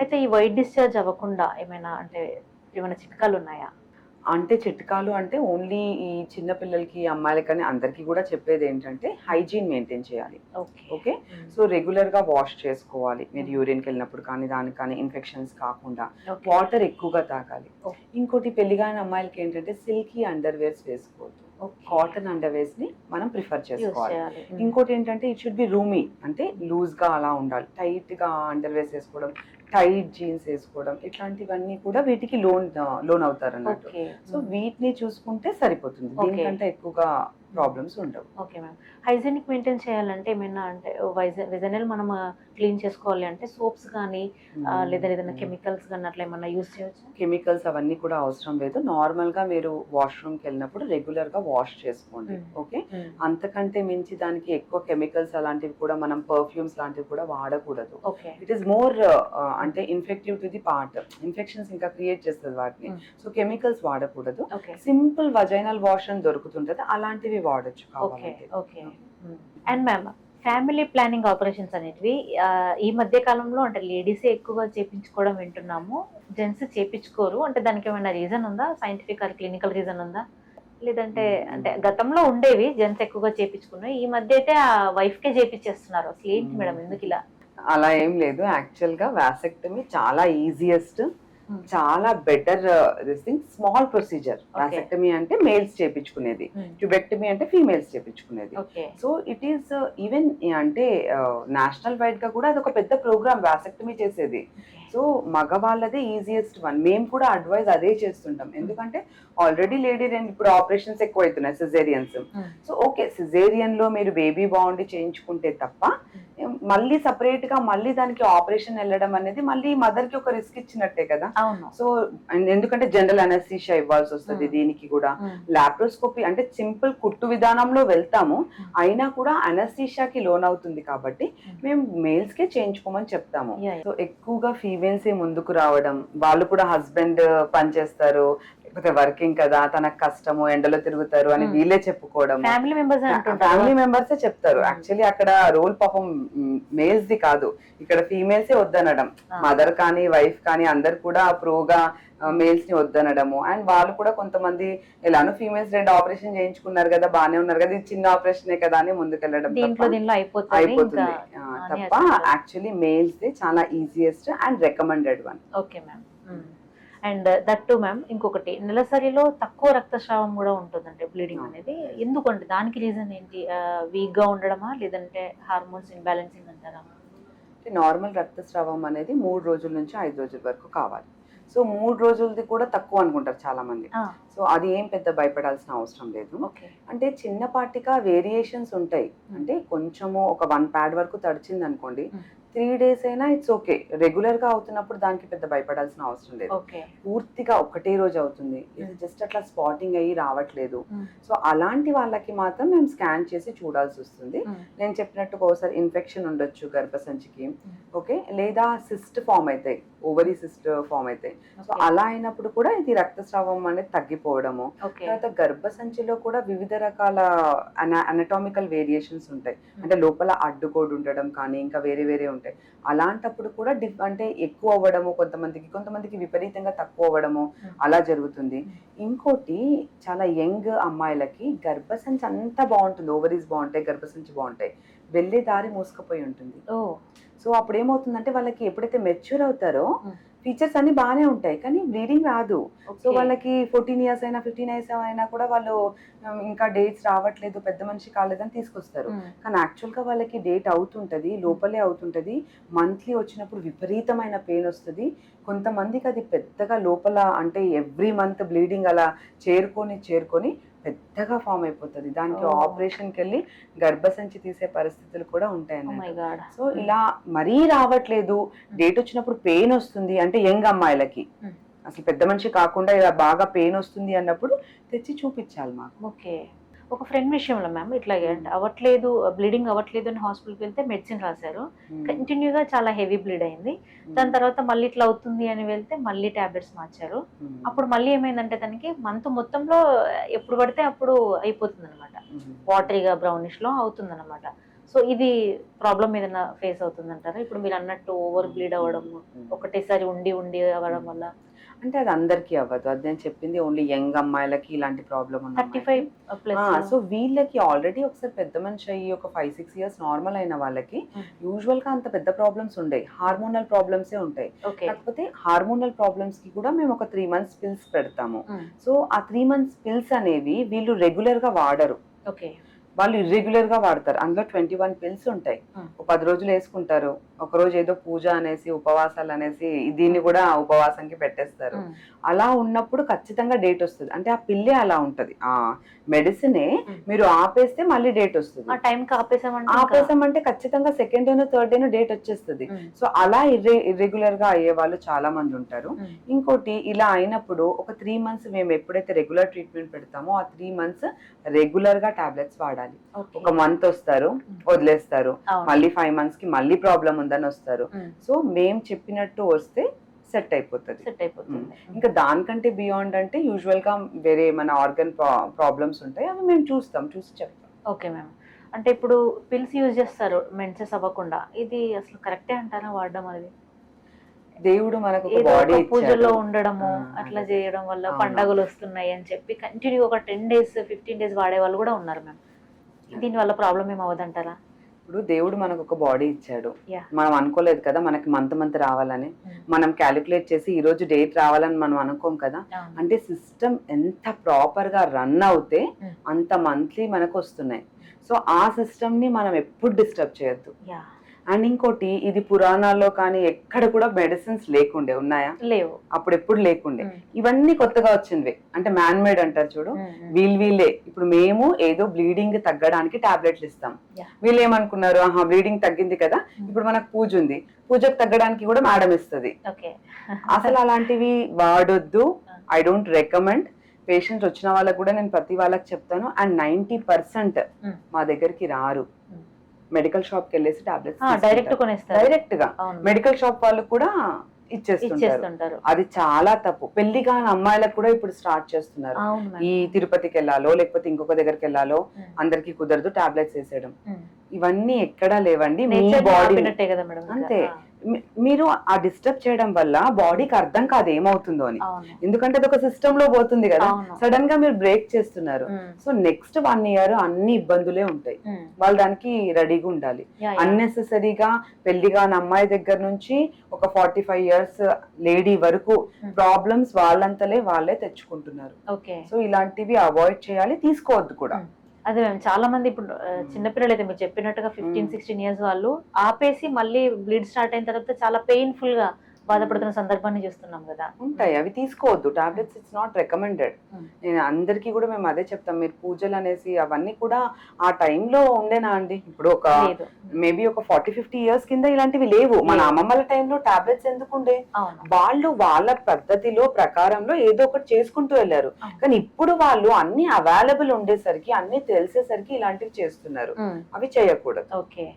అయితే ఈ white discharge అవ్వకుండా ఏమైనా అంటే ఏమైనా చిట్కాలు ఉన్నాయా? అంటే చిట్కాలు అంటే ఓన్లీ ఈ చిన్న పిల్లలకి, అమ్మాయిలకని అందరికీ కూడా చెప్పేది ఏంటంటే హైజీన్ మెయింటైన్ చేయాలి. ఓకే. ఓకే. సో రెగ్యులర్‌గా వాష్ చేసుకోవాలి. మీరు యూరిన్‌కెళ్ళినప్పుడు కానీ, దానికి కానీ ఇన్ఫెక్షన్స్ కాకుండా. ఓకే. వాటర్ ఎక్కువగా తాగాలి. ఓకే. ఇంకోటి పెళ్లి కాని అమ్మాయిలకి ఏంటంటే సిల్కీ అండర్‌వేర్స్ వేసుకోవద్దు. ఓకే. కాటన్ అండర్‌వేర్స్‌ని మనం ప్రిఫర్ యూజ్ చేసుకోవాలి. చేయాలి. ఇంకోటి ఏంటంటే ఇట్ షుడ్ బి రూమీ, అంటే లూజ్‌గా అలా ఉండాలి. టైట్‌గా అండర్‌వేర్స్ వేసుకోవడం, టైట్ జీన్స్ వేసుకోవడం, ఇట్లాంటివన్నీ కూడా వీటికి లోన్ అవుతారన్నట్టు. ఓకే. సో వీటిని చూసుకుంటే సరిపోతుంది. ఓకే. దీనికంటే ఎక్కువగా ప్రాబ్లమ్స్ ఉండవు. Okay ma'am. హైజీనిక్ మెయింటైన్ చేయాలంటే ఏమైనా అంటే వెజనల్ మనం క్లీన్ చేసుకోవాలి అంటే సోప్స్ కానీ లేదా ఏదైనా కెమికల్స్ కానీ అట్లా ఏమన్నా యూజ్ చేయొచ్చా? కెమికల్స్ అవన్నీ కూడా అవసరం లేదు. నార్మల్‌గా మీరు వాష్‌రూమ్‌కి వెళ్ళినప్పుడు రెగ్యులర్‌గా వాష్ చేసుకోండి. ఓకే. అంతకంటే మించి దానికి ఎక్కువ కెమికల్స్ అలాంటివి కూడా మనం పర్ఫ్యూమ్స్ లాంటివి కూడా వాడకూడదు. ఓకే. ఇట్ ఈస్ మోర్ అంటే infective to the part. Infections ఇంకా క్రియేట్ చేస్తుంది వాటిని. సో కెమికల్స్ వాడకూడదు. ఓకే. సింపుల్ వజైనల్ వాష్ అని దొరుకుతుంటది. అలాంటివి వాడొచ్చు ఓకే. కావాలంటే. Okay. And ma'am family planning operations అనేటివి ఈ మధ్య కాలంలో అంటే లేడీసే ఎక్కువగా చేపించుకోవడం వింటున్నాము. జెంట్స్ చేపించుకోరు. అంటే దానికి ఏమైనా రీజన్ ఉందా? సైంటిఫిక్ ఆర్ క్లినికల్ రీజన్ ఉందా? లేదంటే అంటే గతంలో ఉండేవి జెంట్స్ ఎక్కువగా చేపించుకున్నాయి. ఈ మధ్య అయితే ఆ వైఫ్‌కే చేపించేస్తున్నారు. అసలు ఏంటి మేడం ఎందుకు ఇలా? అలా ఏం లేదు. యాక్చువల్‌గా వాసెక్టమీ చాలా ఈజియెస్ట్, చాలా better this thing, small procedure. Vasectomy అంటే మేల్స్ చేపించుకునేది, ట్యూబెక్టమీ అంటే ఫీమేల్స్ చేపించుకునేది. Okay. So it is even అంటే నేషనల్ వైడ్ గా కూడా అది ఒక పెద్ద ప్రోగ్రామ్ వాసెక్టమీ చేసేది. సో మగవాళ్ళదే ఈజియెస్ట్ వన్. మేము కూడా అడ్వైజ్ అదే చేస్తుంటాం. ఎందుకంటే ఆల్రెడీ లేడీ ఇప్పుడు ఆపరేషన్స్ ఎక్కువ అవుతున్నాయి, సిజేరియన్స్. సో ఓకే, సిజేరియన్ లో మీరు బేబీ బాగుండి చేయించుకుంటే తప్ప మళ్ళీ సపరేట్ గా మళ్ళీ దానికి ఆపరేషన్ వెళ్ళడం అనేది మళ్ళీ మదర్ కి ఒక రిస్క్ ఇచ్చినట్టే కదా. అవును. సో ఎందుకంటే జనరల్ అనస్థీషియా ఇవ్వాల్సి వస్తుంది దీనికి కూడా. లాప్రోస్కోపీ అంటే సింపుల్ కుట్టు విధానంలో వెళ్తాము, అయినా కూడా అనస్థీషియాకి లోన్ అవుతుంది కాబట్టి మేము మేల్స్ కే చేయించుకోమని చెప్తాము. సో ఎక్కువగా ఫీమేల్స్ ముందుకు రావడం, వాళ్ళు కూడా హస్బెండ్ పనిచేస్తారు, లేకపోతే వర్కింగ్ కదా, తనకు కష్టము, ఎండలో తిరుగుతారు అని వీళ్ళే చెప్పుకోవడం. ఫ్యామిలీ మెంబర్సే చెప్తారు. యాక్చువల్లీ అక్కడ రోల్ పాపం మేల్స్ ది కాదు, ఇక్కడ ఫీమేల్సే వద్దనడం. మదర్ కానీ వైఫ్ కానీ అందరు కూడా ప్రోగా మేల్స్ ని వద్దనడము. అండ్ వాళ్ళు కూడా కొంతమంది ఎలానో ఫీమేల్స్ 2 ఆపరేషన్ చేయించుకున్నారు కదా, బానే ఉన్నారు కదా, ఇది చిన్న ఆపరేషనే కదా అని ముందుకెళ్ళడం అయిపోతుంది తప్ప యాక్చువల్లీ మేల్స్ ది చాలా easiest and recommended one. Okay ma'am. And that to ma'am ఇంకొకటి, నెలసరిలో తక్కువ రక్తస్రావం కూడా ఉంటుందంటే బ్లీడింగ్ అనేది ఎందుకంటే దానికి రీజన్ ఏంటి? వీక్ గా ఉండడమా లేదంటే హార్మోన్స్ ఇన్బ్యాలెన్సింగ్ అంటారా? నార్మల్ రక్తస్రావం అనేది 3 రోజుల నుంచి 5 రోజుల వరకు కావాలి. సో 3 రోజులది కూడా తక్కువ అనుకుంటారు చాలా మంది. సో అది ఏం పెద్ద భయపడాల్సిన అవసరం లేదు. అంటే చిన్నపాటిగా వేరియేషన్స్ ఉంటాయి. అంటే కొంచెము ఒక 1 ప్యాడ్ వరకు తడిచింది అనుకోండి, 3 days అయినా ఇట్స్ ఓకే. రెగ్యులర్ గా అవుతున్నప్పుడు దానికి పెద్ద భయపడాల్సిన అవసరం లేదు. పూర్తిగా ఒకటే రోజు అవుతుంది, ఇది జస్ట్ అట్లా స్పాటింగ్ అయ్యి రావట్లేదు, సో అలాంటి వాళ్ళకి మాత్రం మేము స్కాన్ చేసి చూడాల్సి వస్తుంది. నేను చెప్పినట్టు ఒకసారి ఇన్ఫెక్షన్ ఉండొచ్చు గర్భసంచికి, ఓకే, లేదా సిస్ట్ ఫామ్ అవుతాయి, ఓవరీ సిస్ట్ ఫామ్ అవుతాయి. సో అలా అయినప్పుడు కూడా ఇది రక్తస్రావం అనేది తగ్గిపోవడము. తర్వాత గర్భసంచిలో కూడా వివిధ రకాల అనటామికల్ వేరియేషన్స్ ఉంటాయి. అంటే లోపల అడ్డుకోడు ఉండడం కానీ ఇంకా వేరే వేరే ఉంటాయి. అలాంటప్పుడు కూడా అంటే ఎక్కువ అవ్వడము, కొంతమందికి విపరీతంగా తక్కువ అవ్వడము అలా జరుగుతుంది. ఇంకోటి, చాలా యంగ్ అమ్మాయిలకి గర్భసంచి అంతా బాగుంటుంది, ఓవరీస్ బాగుంటాయి, గర్భసంచి బాగుంటాయి, వెళ్ళే దారి మూసుకుపోయి ఉంటుంది. సో అప్పుడు ఏమవుతుందంటే వాళ్ళకి ఎప్పుడైతే మెచ్యూర్ అవుతారో ఫీచర్స్ అన్ని బాగానే ఉంటాయి కానీ బ్లీడింగ్ రాదు. సో వాళ్ళకి 14 years అయినా 15 years అయినా కూడా వాళ్ళు ఇంకా డేట్స్ రావట్లేదు, పెద్ద మనిషి కాలేదని తీసుకొస్తారు. కానీ యాక్చువల్గా వాళ్ళకి డేట్ అవుతుంటది, లోపలే అవుతుంటది. మంత్లీ వచ్చినప్పుడు విపరీతమైన పెయిన్ వస్తుంది. కొంతమందికి అది పెద్దగా లోపల అంటే ఎవ్రీ మంత్ బ్లీడింగ్ అలా చేరుకొని పెద్దగా ఫామ్ అయిపోతుంది. దానికి ఆపరేషన్కి వెళ్ళి గర్భసంచి తీసే పరిస్థితులు కూడా ఉంటాయన్నమాట. సో ఇలా మరీ రావట్లేదు, డేట్ వచ్చినప్పుడు పెయిన్ వస్తుంది అంటే యంగ్ అమ్మాయిలకి, అసలు పెద్ద మనిషి కాకుండా ఇలా బాగా పెయిన్ వస్తుంది అన్నప్పుడు తెచ్చి చూపించాలి మాకు. ఓకే. ఒక ఫ్రెండ్ విషయంలో మ్యామ్ ఇట్లాగే అవ్వట్లేదు, బ్లీడింగ్ అవ్వట్లేదు అని హాస్పిటల్కి వెళ్తే మెడిసిన్ రాశారు, కంటిన్యూగా చాలా హెవీ బ్లీడ్ అయింది. దాని తర్వాత మళ్ళీ ఇట్లా అవుతుంది అని వెళ్తే మళ్ళీ టాబ్లెట్స్ మార్చారు. అప్పుడు మళ్ళీ ఏమైందంటే తనకి మంత్ మొత్తంలో ఎప్పుడు పడితే అప్పుడు అయిపోతుంది అనమాట, వాటరీగా బ్రౌనిష్ లో అవుతుంది అనమాట. సో ఇది ప్రాబ్లం ఏదైనా ఫేస్ అవుతుందంటారా? ఇప్పుడు మీరు అన్నట్టు ఓవర్ బ్లీడ్ అవ్వడం, ఒకటేసారి ఉండి ఉండి అవ్వడం వల్ల. అంటే అది అందరికీ అవ్వదు. అది నేను చెప్పింది ఓన్లీ యంగ్ అమ్మాయిలకి ఇలాంటి ప్రాబ్లం ఉన్న 35+. సో వీళ్ళకి ఆల్రెడీ ఒకసారి పెద్ద మనిషి అయ్యి ఒక 5-6 ఇయర్స్ నార్మల్ అయిన వాళ్ళకి యూజువల్ గా అంత పెద్ద ప్రాబ్లమ్స్ ఉండవు, హార్మోనల్ ప్రాబ్లమ్సే ఉంటాయి. కాకపోతే హార్మోనల్ ప్రాబ్లమ్స్ కి కూడా మేము ఒక 3 months పిల్స్ పెడతాము. సో ఆ 3 months పిల్స్ అనేవి వీళ్ళు రెగ్యులర్ గా వాడరు, వాళ్ళు ఇర్రెగ్యులర్ గా వాడతారు. అందులో 21 పిల్స్ ఉంటాయి. ఒక 10 రోజులు వేసుకుంటారు, ఒక రోజు ఏదో పూజ అనేసి ఉపవాసాలు అనేసి దీన్ని కూడా ఉపవాసానికి పెట్టేస్తారు. అలా ఉన్నప్పుడు ఖచ్చితంగా డేట్ వస్తుంది. అంటే ఆ పిల్లే అలా ఉంటది, ఆ మెడిసినే మీరు ఆపేస్తే మళ్ళీ డేట్ వస్తుంది. ఆపేసామంటే ఖచ్చితంగా సెకండ్ డేనో థర్డ్ డేనో డేట్ వచ్చేస్తుంది. సో అలా ఇర్రెగ్యులర్ గా అయ్యే వాళ్ళు చాలా మంది ఉంటారు. ఇంకోటి ఇలా అయినప్పుడు ఒక 3 months మేము ఎప్పుడైతే రెగ్యులర్ ట్రీట్మెంట్ పెడతామో ఆ 3 months రెగ్యులర్ గా టాబ్లెట్స్ వాడాలి. ఒక మంత్ వస్తారు, వదిలేస్తారు, మళ్ళీ 5 months కి మళ్ళీ ప్రాబ్లం ఉందని వస్తారు. సో మేము చెప్పినట్టు వస్తే సెట్ అయిపోతుంది. ఇంకా దానికంటే బియాండ్ అంటే యూజువల్ గా వేరే మన ఆర్గన్ ప్రాబ్లమ్స్ ఉంటాయి, అవి మేము చూసి చెప్తాం. Okay ma'am. అంటే ఇప్పుడు పిల్స్ యూజ్ చేస్తారు మెన్సెస్ అవ్వకుండా, ఇది అసలు కరెక్టే అంటారా వాడడం? అది దేవుడు మనకు బాడీ పూజల్లో ఉండడము అట్లా చేయడం వల్ల పండగలు వస్తున్నాయి అని చెప్పి కంటిన్యూ ఒక 10 days 15 days వాడే వాళ్ళు కూడా ఉన్నారు మ్యామ్. దీని వల్ల ప్రాబ్లం ఏం అవ్వదంటారా? ఇప్పుడు దేవుడు మనకు ఒక బాడీ ఇచ్చాడు, మనం అనుకోలేదు కదా మనకి మంత్ రావాలని. మనం క్యాలిక్యులేట్ చేసి ఈ రోజు డేట్ రావాలని మనం అనుకోం కదా. అంటే సిస్టమ్ ఎంత ప్రాపర్ గా రన్ అవుతే అంత మంత్లీ మనకు వస్తున్నాయి. సో ఆ సిస్టమ్ ని మనం ఎప్పుడు డిస్టర్బ్ చేయొద్దు. అండ్ ఇంకోటి, ఇది పురాణాల్లో కానీ ఎక్కడ కూడా మెడిసిన్స్ లేకుండే, ఉన్నాయా? లేవు, అప్పుడు ఎప్పుడు లేకుండే. ఇవన్నీ కొత్తగా వచ్చినవి, అంటే మ్యాన్ మేడ్ అంటారు చూడు, వీళ్ళే. ఇప్పుడు మేము ఏదో బ్లీడింగ్ తగ్గడానికి టాబ్లెట్లు ఇస్తాం, వీళ్ళు ఏమనుకున్నారు, ఆహా బ్లీడింగ్ తగ్గింది కదా ఇప్పుడు మనకు పూజ ఉంది, పూజకు తగ్గడానికి కూడా మేడం ఇస్తుంది. అసలు అలాంటివి వాడొద్దు. I don't recommend. పేషెంట్స్ వచ్చిన వాళ్ళకి కూడా నేను ప్రతి వాళ్ళకి చెప్తాను. అండ్ 90% మా దగ్గరికి రారు, మెడికల్ షాప్ కి వెళ్ళేసి టాబ్లెట్స్ డైరెక్ట్ గా మెడికల్ షాప్ వాళ్ళు కూడా ఇచ్చేస్తుంటారు. అది చాలా తప్పు. పెళ్లి కాని అమ్మాయిలకు కూడా ఇప్పుడు స్టార్ట్ చేస్తున్నారు. ఈ తిరుపతికి వెళ్ళాలో లేకపోతే ఇంకొక దగ్గరికి వెళ్ళాలో అందరికి కుదరదు, టాబ్లెట్స్ వేసేయడం. ఇవన్నీ ఎక్కడా లేవండి, మీ బాడీ అంతే. మీరు ఆ డిస్టర్బ్ చేయడం వల్ల బాడీకి అర్థం కాదు ఏమవుతుందో అని, ఎందుకంటే అది ఒక సిస్టమ్ లో పోతుంది కదా. సడన్ గా మీరు బ్రేక్ చేస్తున్నారు. సో నెక్స్ట్ 1 year అన్ని ఇబ్బందులే ఉంటాయి, వాళ్ళు దానికి రెడీగా ఉండాలి. అన్నెసెసరీగా పెళ్లిగాని అమ్మాయి దగ్గర నుంచి ఒక 45 years లేడీ వరకు ప్రాబ్లమ్స్ వాళ్ళంతలే వాళ్ళే తెచ్చుకుంటున్నారు. సో ఇలాంటివి అవాయిడ్ చేయాలి, తీసుకోవద్దు కూడా. అదే మ్యామ్, చాలా మంది ఇప్పుడు చిన్నపిల్లలు అయితే మీరు చెప్పినట్టుగా 15-16 years వాళ్ళు ఆపేసి మళ్ళీ బ్లీడ్ స్టార్ట్ అయిన తర్వాత చాలా పెయిన్ఫుల్ గా బాధపడుతున్న సందర్భాన్ని చూస్తున్నాం కదా. ఉంటాయి, అవి తీసుకోవద్దు. Tablets it's not recommended. నేను అందరికీ కూడా మేము అదే చెప్తాం, మీరు పూజలు అనేసి అవన్నీ కూడా ఆ టైంలో ఉండేనా అండి? ఇప్పుడు ఒక మేబీ ఒక 40-50 years కింద ఇలాంటివి లేవు. మన అమ్మమ్మల టైంలో టాబ్లెట్స్ ఎందుకు ఉండే? వాళ్ళు వాళ్ళ పద్ధతిలో ప్రకారంలో ఏదో ఒకటి చేసుకుంటూ వెళ్ళారు. కానీ ఇప్పుడు వాళ్ళు అన్ని అవైలబుల్ ఉండేసరికి, అన్ని తెలిసేసరికి ఇలాంటివి చేస్తున్నారు. అవి చేయకూడదు. ఓకే.